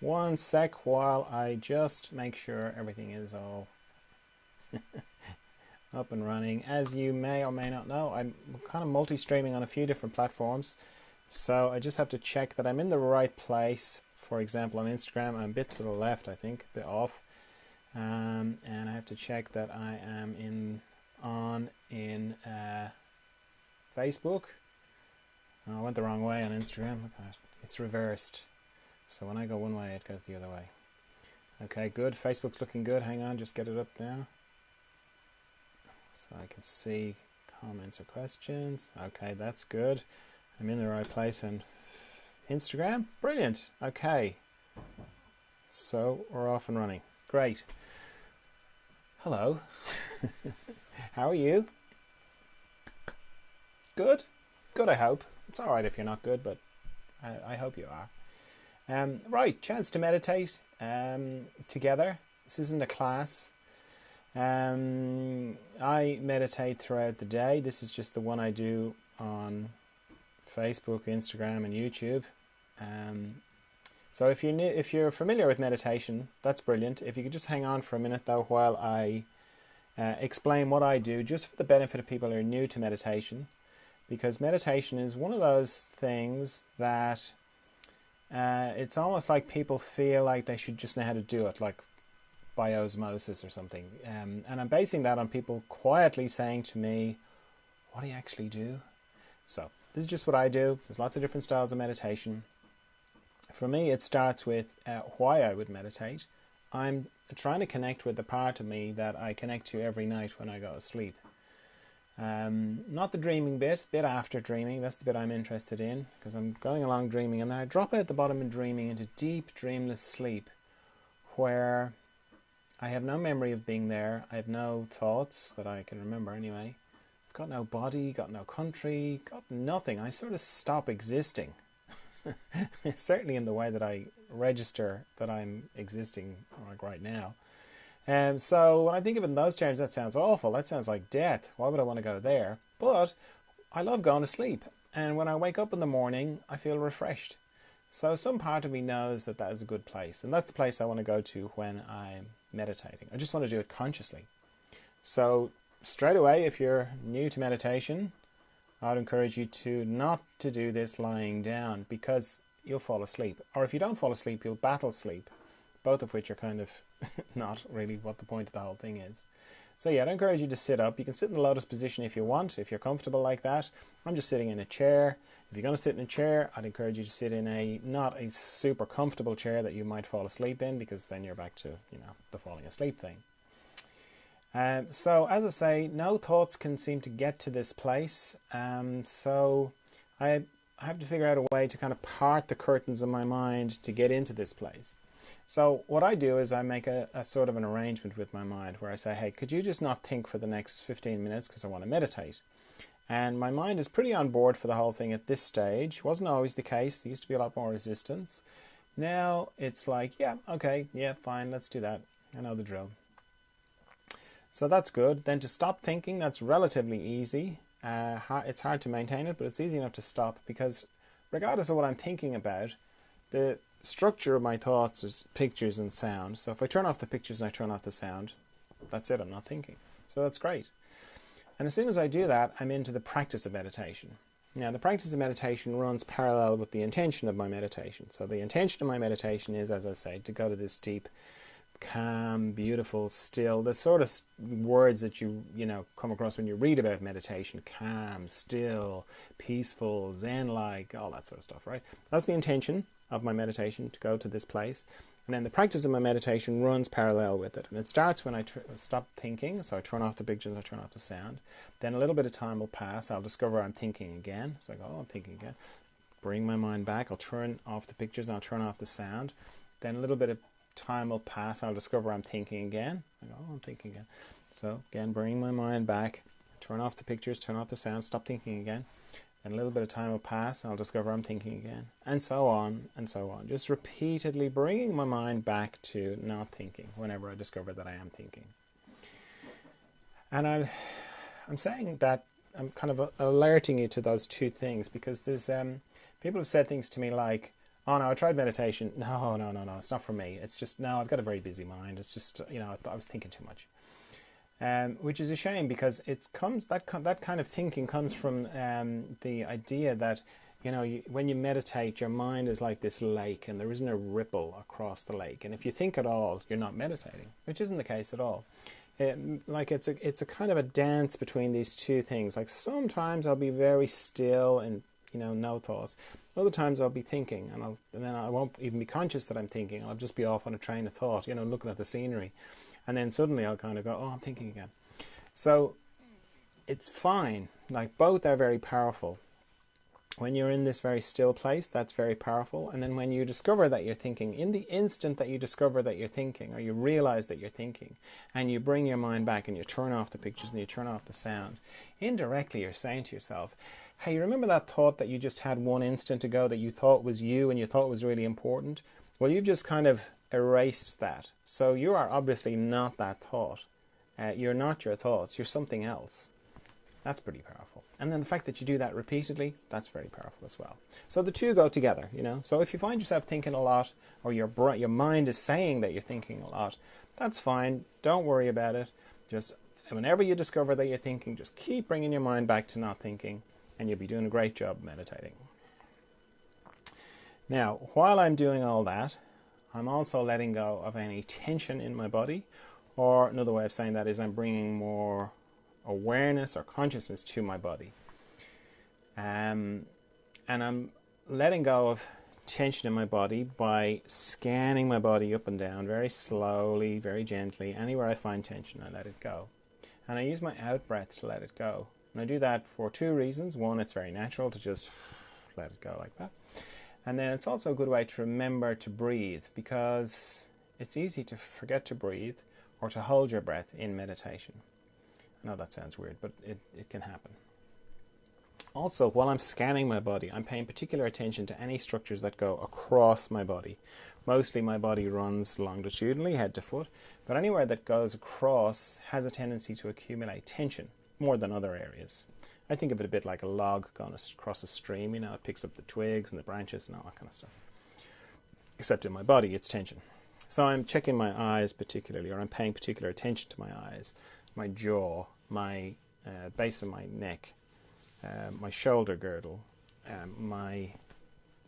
One sec while I just make sure everything is all up and running. As you may or may not know, I'm kind of multi-streaming on a few different platforms. So I just have to check that I'm in the right place. For example, on Instagram, I'm a bit to the left, I think, a bit off. And I have to check that I am on Facebook. Oh, I went the wrong way on Instagram. Look at that. It's reversed. So when I go one way, it goes the other way. Okay, good. Facebook's looking good. Hang on, just get it up now. So I can see comments or questions. Okay, that's good. I'm in the right place. And Instagram, brilliant. Okay, so we're off and running. Great. Hello. How are you? Good? Good, I hope. It's all right if you're not good, but I hope you are. Right, chance to meditate together. This isn't a class. I meditate throughout the day. This is just the one I do on Facebook, Instagram, and YouTube. So if you're familiar with meditation, that's brilliant. If you could just hang on for a minute though while I explain what I do, just for the benefit of people who are new to meditation, because meditation is one of those things that it's almost like people feel like they should just know how to do it, like by osmosis or something. And I'm basing that on people quietly saying to me, what do you actually do? So this is just what I do. There's lots of different styles of meditation. For me, it starts with why I would meditate. I'm trying to connect with the part of me that I connect to every night when I go to sleep. Not the dreaming bit after dreaming. That's the bit I'm interested in, because I'm going along dreaming and then I drop out the bottom of dreaming into deep dreamless sleep where I have no memory of being there. I have no thoughts that I can remember anyway. I've got no body, got no country, got nothing. I sort of stop existing. Certainly in the way that I register that I'm existing like right now. So when I think of it in those terms, that sounds awful. That sounds like death. Why would I want to go there? But I love going to sleep. And when I wake up in the morning, I feel refreshed. So some part of me knows that that is a good place. And that's the place I want to go to when I'm meditating. I just want to do it consciously. So straight away, if you're new to meditation, I'd encourage you to not to do this lying down, because you'll fall asleep. Or if you don't fall asleep, you'll battle sleep. Both of which are kind of not really what the point of the whole thing is. So yeah, I'd encourage you to sit up. You can sit in the lotus position if you want, if you're comfortable like that. I'm just sitting in a chair. If you're going to sit in a chair, I'd encourage you to sit in not a super comfortable chair that you might fall asleep in, because then you're back to, the falling asleep thing. So as I say, no thoughts can seem to get to this place. So I have to figure out a way to kind of part the curtains of my mind to get into this place. So what I do is I make a sort of an arrangement with my mind where I say, hey, could you just not think for the next 15 minutes because I want to meditate? And my mind is pretty on board for the whole thing at this stage. Wasn't always the case. There used to be a lot more resistance. Now it's like, yeah, okay, yeah, fine, let's do that. I know the drill. So that's good. Then to stop thinking, that's relatively easy. It's hard to maintain it, but it's easy enough to stop, because regardless of what I'm thinking about, the structure of my thoughts is pictures and sound. So if I turn off the pictures and I turn off the sound, that's it, I'm not thinking. So that's great. And as soon as I do that, I'm into the practice of meditation. Now, the practice of meditation runs parallel with the intention of my meditation. So the intention of my meditation is, as I say, to go to this deep, calm, beautiful, still, the sort of words that you come across when you read about meditation: calm, still, peaceful, zen-like, all that sort of stuff, right? That's the intention of my meditation, to go to this place. And then the practice of my meditation runs parallel with it. And it starts when I stop thinking. So I turn off the pictures, I turn off the sound. Then a little bit of time will pass. I'll discover I'm thinking again. So I go, oh, I'm thinking again. Bring my mind back. I'll turn off the pictures and I'll turn off the sound. Then a little bit of time will pass. I'll discover I'm thinking again. I go, oh, I'm thinking again. So again, bring my mind back. Turn off the pictures, turn off the sound, stop thinking again. And a little bit of time will pass and I'll discover I'm thinking again. And so on and so on. Just repeatedly bringing my mind back to not thinking whenever I discover that I am thinking. And I'm saying that, I'm kind of alerting you to those two things, because there's people have said things to me like, Oh no, I tried meditation. No, no, no, no. It's not for me. It's just no. I've got a very busy mind. It's just I was thinking too much, which is a shame because it comes that kind of thinking comes from the idea that when you meditate, your mind is like this lake, and there isn't a ripple across the lake. And if you think at all, you're not meditating, which isn't the case at all. It's a kind of a dance between these two things. Like sometimes I'll be very still and no thoughts. Other times I'll be thinking, and then I won't even be conscious that I'm thinking. I'll just be off on a train of thought, looking at the scenery, and then suddenly I'll kind of go, oh, I'm thinking again. So it's fine. Like both are very powerful. When you're in this very still place, that's very powerful. And then when you discover that you're thinking, in the instant that you discover that you're thinking, or you realize that you're thinking, and you bring your mind back and you turn off the pictures and you turn off the sound, indirectly you're saying to yourself, hey, you remember that thought that you just had one instant ago that you thought was you and you thought was really important? Well, you've just kind of erased that. So you are obviously not that thought. You're not your thoughts. You're something else. That's pretty powerful. And then the fact that you do that repeatedly, that's very powerful as well. So the two go together, So if you find yourself thinking a lot, or your mind is saying that you're thinking a lot, that's fine. Don't worry about it. Just whenever you discover that you're thinking, just keep bringing your mind back to not thinking, and you'll be doing a great job meditating. Now, while I'm doing all that, I'm also letting go of any tension in my body, or another way of saying that is I'm bringing more awareness or consciousness to my body. And I'm letting go of tension in my body by scanning my body up and down very slowly, very gently. Anywhere I find tension, I let it go. And I use my out breath to let it go. And I do that for two reasons. One, it's very natural to just let it go like that. And then it's also a good way to remember to breathe, because it's easy to forget to breathe or to hold your breath in meditation. I know that sounds weird, but it can happen. Also, while I'm scanning my body, I'm paying particular attention to any structures that go across my body. Mostly my body runs longitudinally, head to foot, but anywhere that goes across has a tendency to accumulate tension more than other areas. I think of it a bit like a log going across a stream, it picks up the twigs and the branches and all that kind of stuff. Except in my body, it's tension. So I'm checking my eyes particularly, or I'm paying particular attention to my eyes, my jaw, my base of my neck, my shoulder girdle, my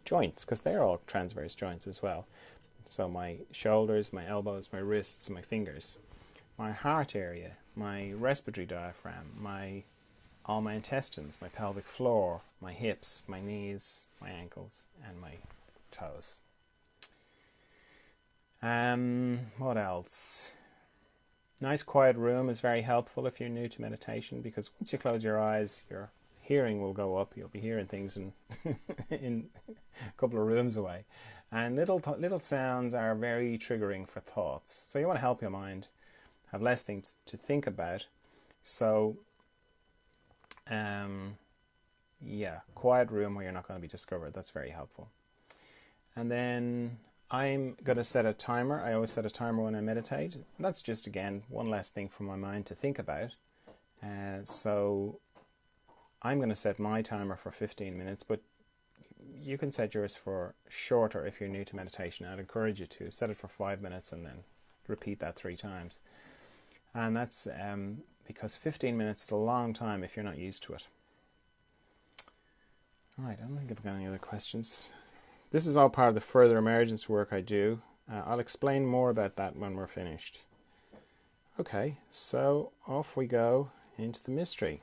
joints, because they're all transverse joints as well. So my shoulders, my elbows, my wrists, my fingers, my heart area, my respiratory diaphragm, all my intestines, my pelvic floor, my hips, my knees, my ankles, and my toes. What else? Nice quiet room is very helpful if you're new to meditation, because once you close your eyes, your hearing will go up. You'll be hearing things in a couple of rooms away. And little sounds are very triggering for thoughts. So you want to help your mind have less things to think about. So, quiet room where you're not going to be discovered. That's very helpful. And then I'm going to set a timer. I always set a timer when I meditate. That's just, again, one less thing for my mind to think about. So I'm going to set my timer for 15 minutes, but you can set yours for shorter if you're new to meditation. I'd encourage you to set it for 5 minutes and then repeat that 3 times. And that's because 15 minutes is a long time if you're not used to it. All right, I don't think I've got any other questions. This is all part of the further emergence work I do. I'll explain more about that when we're finished. Okay, so off we go into the mystery.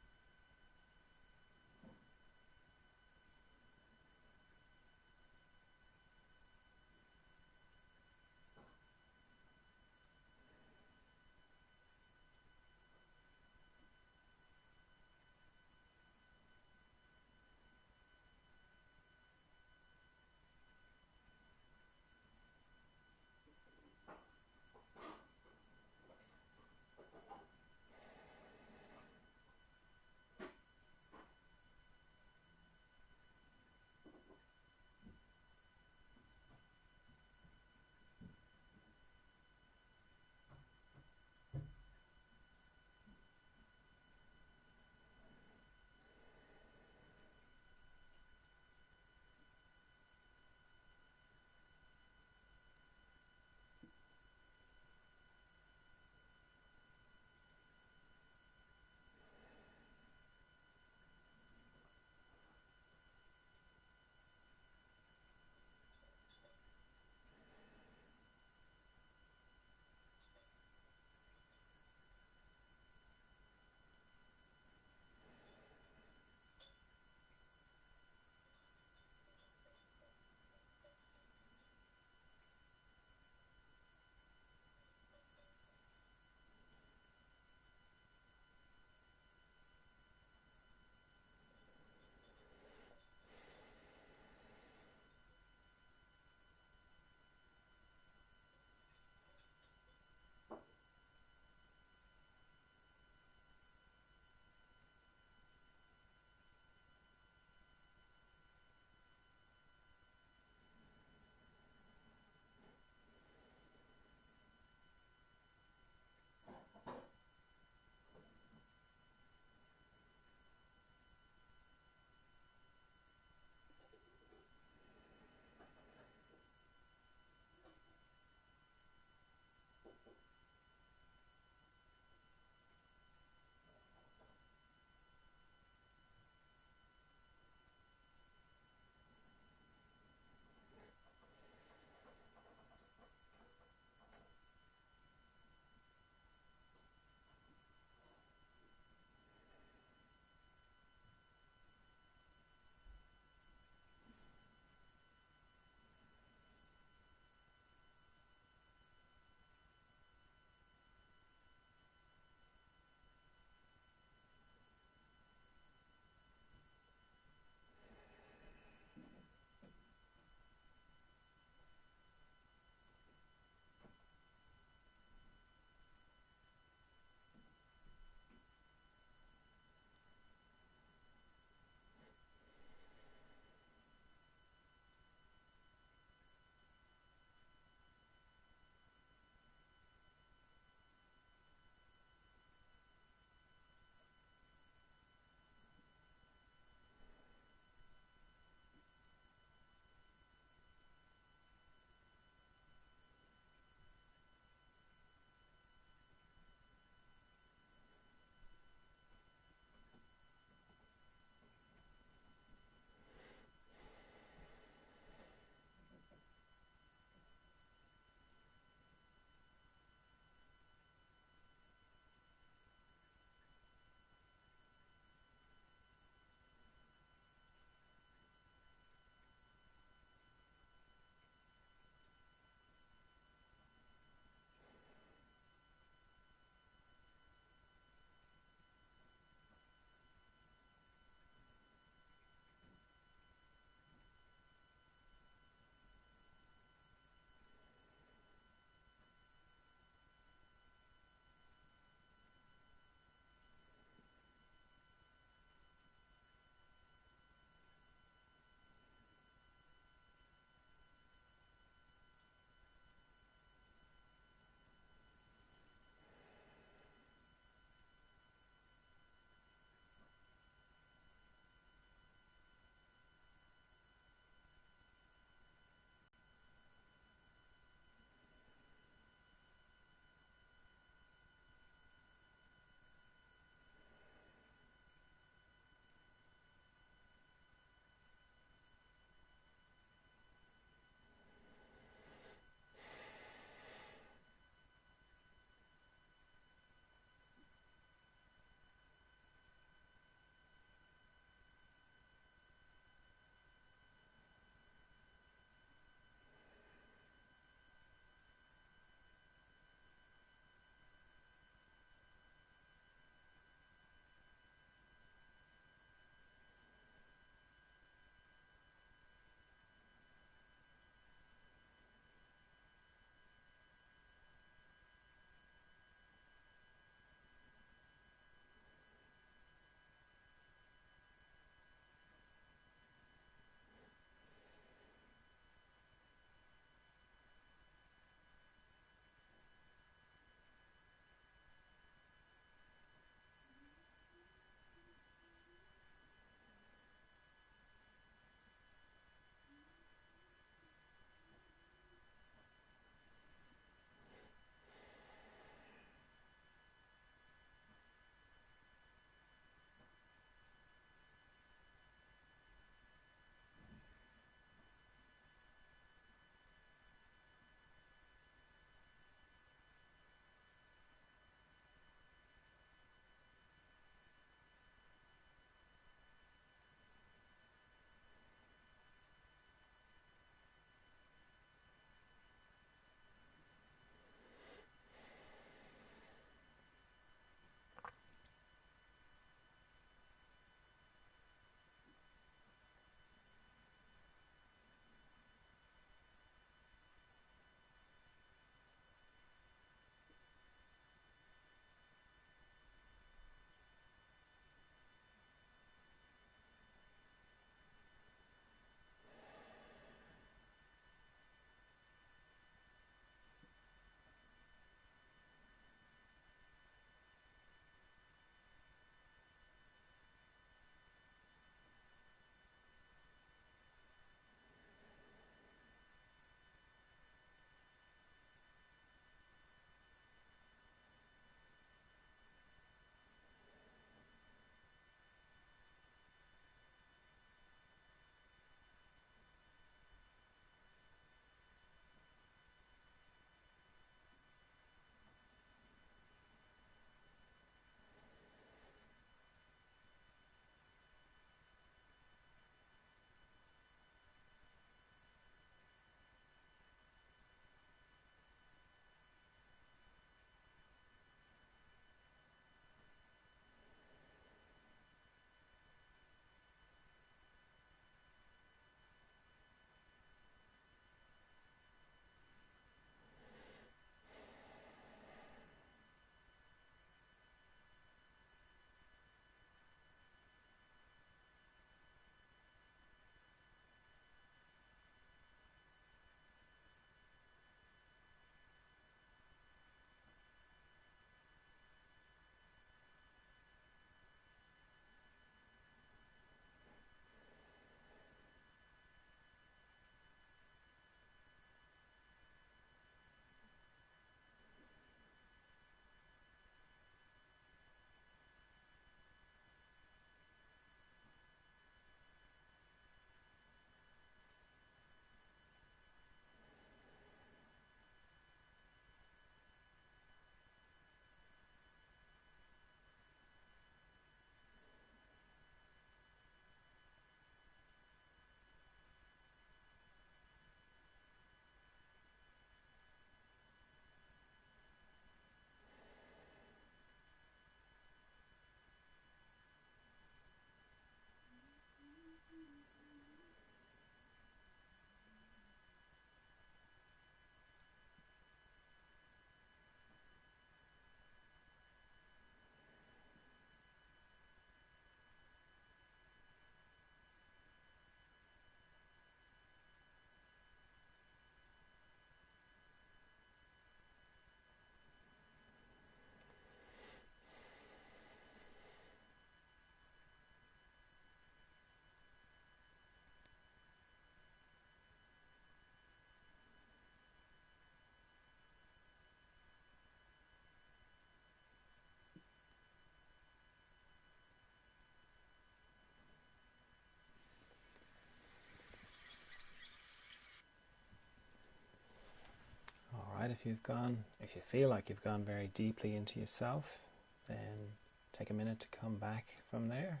right, if you feel like you've gone very deeply into yourself, then take a minute to come back from there.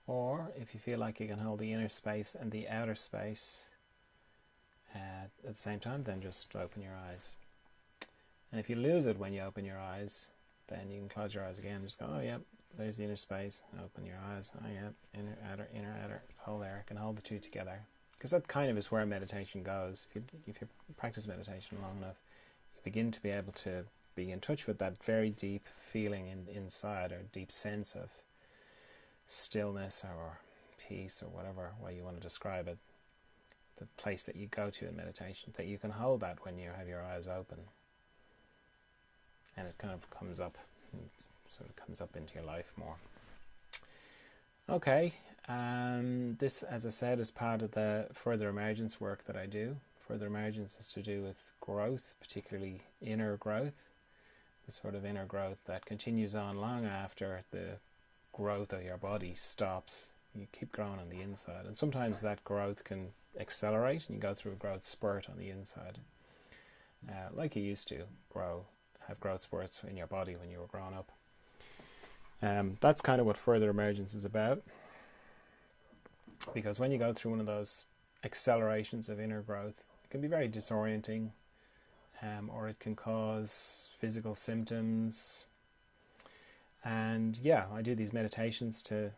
Or if you feel like you can hold the inner space and the outer space at the same time, then just open your eyes. And if you lose it when you open your eyes, then you can close your eyes again. Just go, oh, yep, there's the inner space. Open your eyes. Oh, yep, inner, outer. It's all there. I can hold the two together. Because that kind of is where meditation goes. If you practice meditation long enough, you begin to be able to be in touch with that very deep feeling inside, or deep sense of stillness or peace, or whatever way you want to describe it. The place that you go to in meditation, that you can hold that when you have your eyes open. And it kind of comes up, sort of comes up into your life more. Okay, this, as I said, is part of the further emergence work that I do. Further emergence is to do with growth, particularly inner growth, the sort of inner growth that continues on long after the growth of your body stops. You keep growing on the inside, and sometimes that growth can accelerate, and you go through a growth spurt on the inside, like you used to have growth spurts in your body when you were growing up. That's kind of what further emergence is about, because when you go through one of those accelerations of inner growth, it can be very disorienting, or it can cause physical symptoms. And yeah, I do these meditations to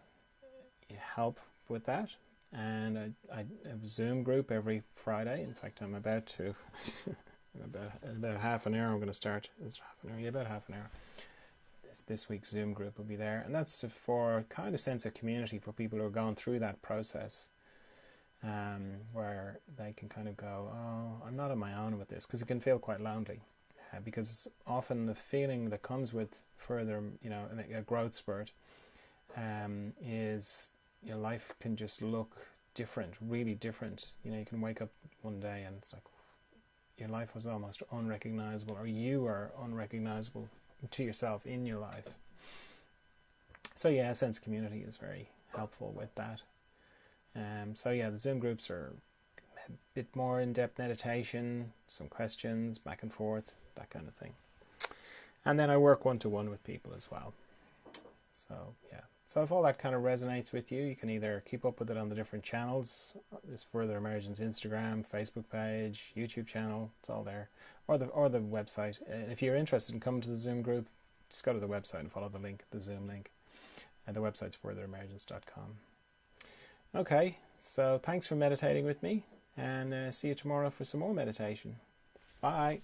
help with that. And I have a Zoom group every Friday. In fact, I'm about to, about half an hour, I'm going to start. About half an hour. This week's Zoom group will be there. And that's for kind of sense of community for people who are going through that process, where they can kind of go, oh, I'm not on my own with this, because it can feel quite lonely. Because often the feeling that comes with further, a growth spurt, is your life can just look different, really different. You can wake up one day and it's like your life was almost unrecognizable, or you are unrecognizable to yourself in your life. So yeah, a sense of community is very helpful with that. So yeah, the Zoom groups are a bit more in-depth meditation, some questions, back and forth, that kind of thing. And then I work one-to-one with people as well. So yeah. So if all that kind of resonates with you, you can either keep up with it on the different channels. There's Further Emergence Instagram, Facebook page, YouTube channel. It's all there. Or the website. If you're interested in coming to the Zoom group, just go to the website and follow the link, the Zoom link. And the website's furtheremergence.com. Okay, so thanks for meditating with me, and see you tomorrow for some more meditation. Bye.